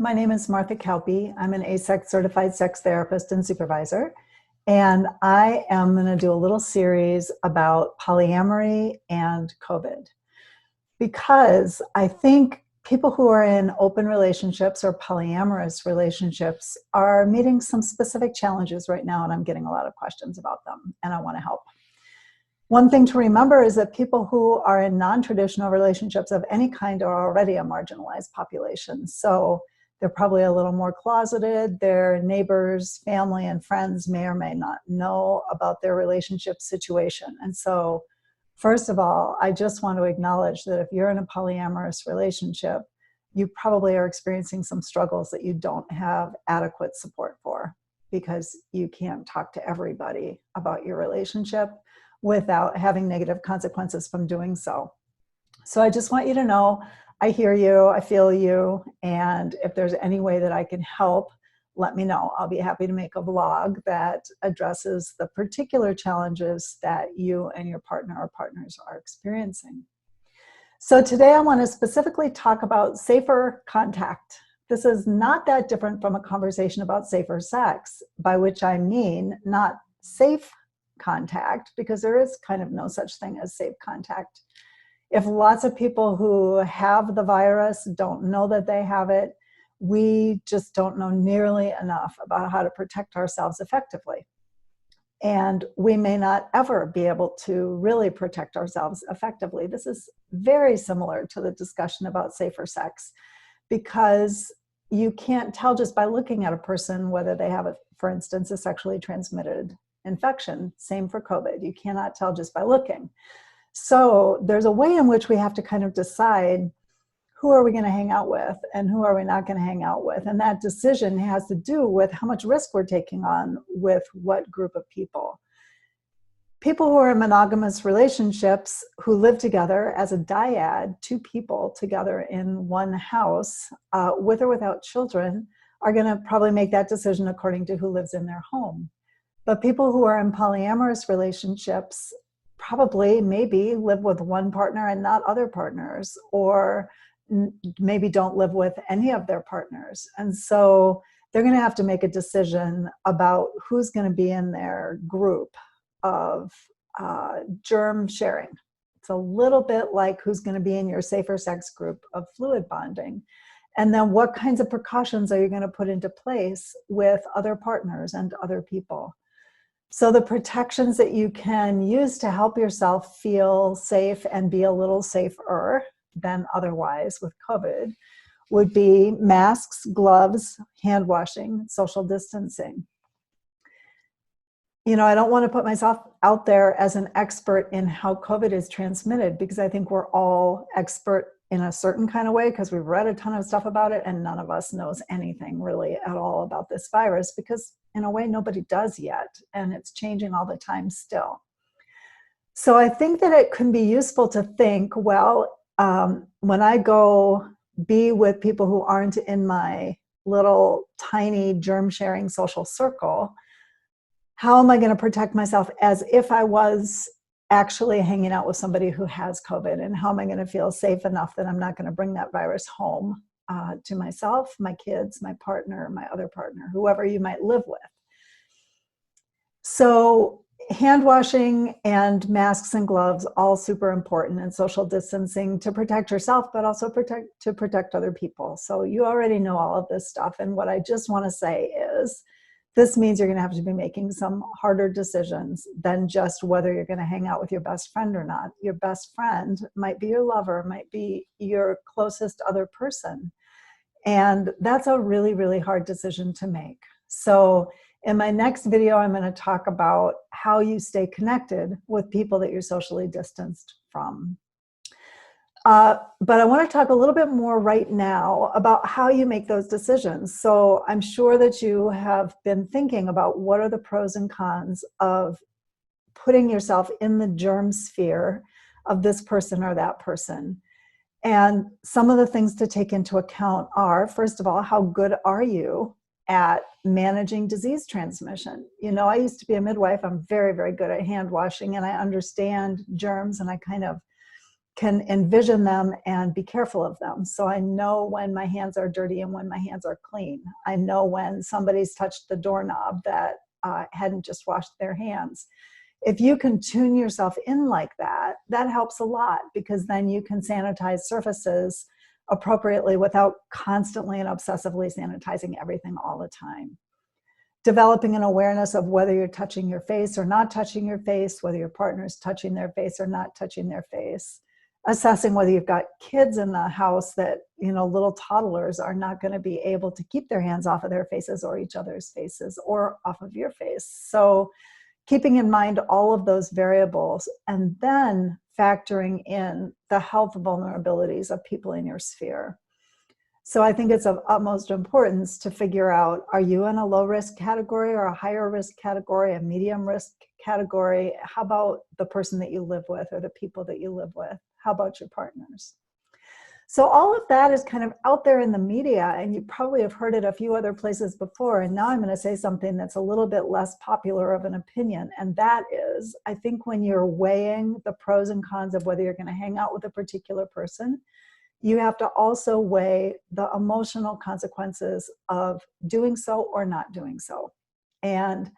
My name is Martha Kalpe. I'm an ASEX certified sex therapist and supervisor. And I am going to do a little series about polyamory and COVID because I think people who are in open relationships or polyamorous relationships are meeting some specific challenges right now, and I'm getting a lot of questions about them, and I want to help. One thing to remember is that people who are in non-traditional relationships of any kind are already a marginalized population. So they're probably a little more closeted. Their neighbors, family, and friends may or may not know about their relationship situation. And so, first of all, I just want to acknowledge that if you're in a polyamorous relationship, you probably are experiencing some struggles that you don't have adequate support for, because you can't talk to everybody about your relationship without having negative consequences from doing so. So I just want you to know, I hear you, I feel you, and if there's any way that I can help, let me know. I'll be happy to make a vlog that addresses the particular challenges that you and your partner or partners are experiencing. So today I want to specifically talk about safer contact. This is not that different from a conversation about safer sex, by which I mean not safe contact, because there is kind of no such thing as safe contact. If lots of people who have the virus don't know that they have it, we just don't know nearly enough about how to protect ourselves effectively. And we may not ever be able to really protect ourselves effectively. This is very similar to the discussion about safer sex, because you can't tell just by looking at a person whether they have, for instance, a sexually transmitted infection. Same for COVID. You cannot tell just by looking. So there's a way in which we have to kind of decide who are we going to hang out with and who are we not going to hang out with. And that decision has to do with how much risk we're taking on with what group of people. People who are in monogamous relationships who live together as a dyad, two people together in one house, with or without children, are going to probably make that decision according to who lives in their home. But people who are in polyamorous relationships probably maybe live with one partner and not other partners, or maybe don't live with any of their partners. And so they're going to have to make a decision about who's going to be in their group of germ sharing. It's a little bit like who's going to be in your safer sex group of fluid bonding. And then what kinds of precautions are you going to put into place with other partners and other people? So the protections that you can use to help yourself feel safe and be a little safer than otherwise with COVID would be masks, gloves, hand washing, social distancing. You know, I don't want to put myself out there as an expert in how COVID is transmitted, because I think we're all expert in a certain kind of way because we've read a ton of stuff about it, and none of us knows anything really at all about this virus, because in a way nobody does yet, and it's changing all the time still. So I think that it can be useful to think, well, when I go be with people who aren't in my little tiny germ sharing social circle, how am I going to protect myself as if I was actually hanging out with somebody who has COVID? And how am I going to feel safe enough that I'm not going to bring that virus home to myself, my kids, my partner, my other partner, whoever you might live with? So hand washing and masks and gloves, all super important, and social distancing to protect yourself, but also to protect other people. So you already know all of this stuff. And what I just want to say is, this means you're going to have to be making some harder decisions than just whether you're going to hang out with your best friend or not. Your best friend might be your lover, might be your closest other person. And that's a really, really hard decision to make. So in my next video, I'm going to talk about how you stay connected with people that you're socially distanced from. But I want to talk a little bit more right now about how you make those decisions. So I'm sure that you have been thinking about what are the pros and cons of putting yourself in the germ sphere of this person or that person. And some of the things to take into account are, first of all, how good are you at managing disease transmission? You know, I used to be a midwife. I'm very, very good at hand washing, and I understand germs, and I kind of can envision them and be careful of them. So I know when my hands are dirty and when my hands are clean. I know when somebody's touched the doorknob that hadn't just washed their hands. If you can tune yourself in like that, that helps a lot, because then you can sanitize surfaces appropriately without constantly and obsessively sanitizing everything all the time. Developing an awareness of whether you're touching your face or not touching your face, whether your partner's touching their face or not touching their face. Assessing whether you've got kids in the house that, little toddlers are not going to be able to keep their hands off of their faces or each other's faces or off of your face. So keeping in mind all of those variables, and then factoring in the health vulnerabilities of people in your sphere. So I think it's of utmost importance to figure out, are you in a low risk category or a higher risk category, a medium risk category? How about the person that you live with or the people that you live with? How about your partners? So all of that is kind of out there in the media, and you probably have heard it a few other places before. And now I'm going to say something that's a little bit less popular of an opinion. And that is, I think when you're weighing the pros and cons of whether you're going to hang out with a particular person, you have to also weigh the emotional consequences of doing so or not doing so. And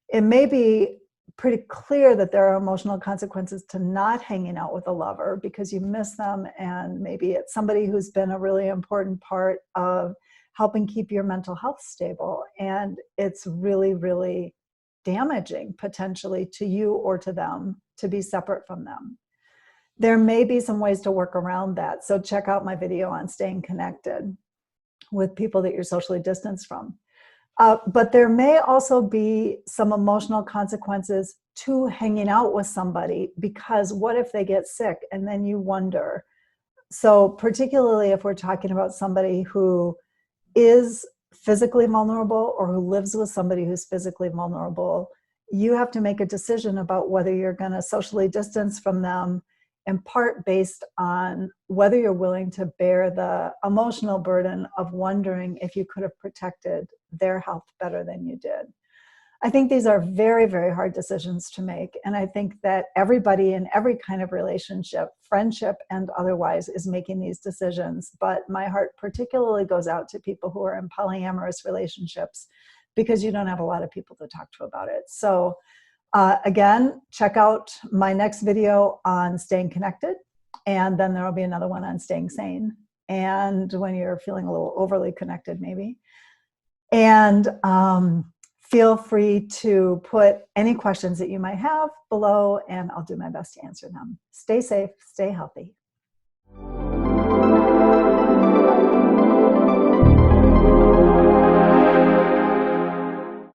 it may be pretty clear that there are emotional consequences to not hanging out with a lover because you miss them, and maybe it's somebody who's been a really important part of helping keep your mental health stable, and it's really, really damaging potentially to you or to them to be separate from them. There may be some ways to work around that. So check out my video on staying connected with people that you're socially distanced from. But there may also be some emotional consequences to hanging out with somebody, because what if they get sick? And then you wonder. So particularly if we're talking about somebody who is physically vulnerable or who lives with somebody who's physically vulnerable, you have to make a decision about whether you're going to socially distance from them, in part based on whether you're willing to bear the emotional burden of wondering if you could have protected their health better than you did. I think these are very, very hard decisions to make. And I think that everybody in every kind of relationship, friendship and otherwise, is making these decisions. But my heart particularly goes out to people who are in polyamorous relationships, because you don't have a lot of people to talk to about it. So again, check out my next video on staying connected, and then there will be another one on staying sane, and when you're feeling a little overly connected maybe. And feel free to put any questions that you might have below, and I'll do my best to answer them. Stay safe, stay healthy.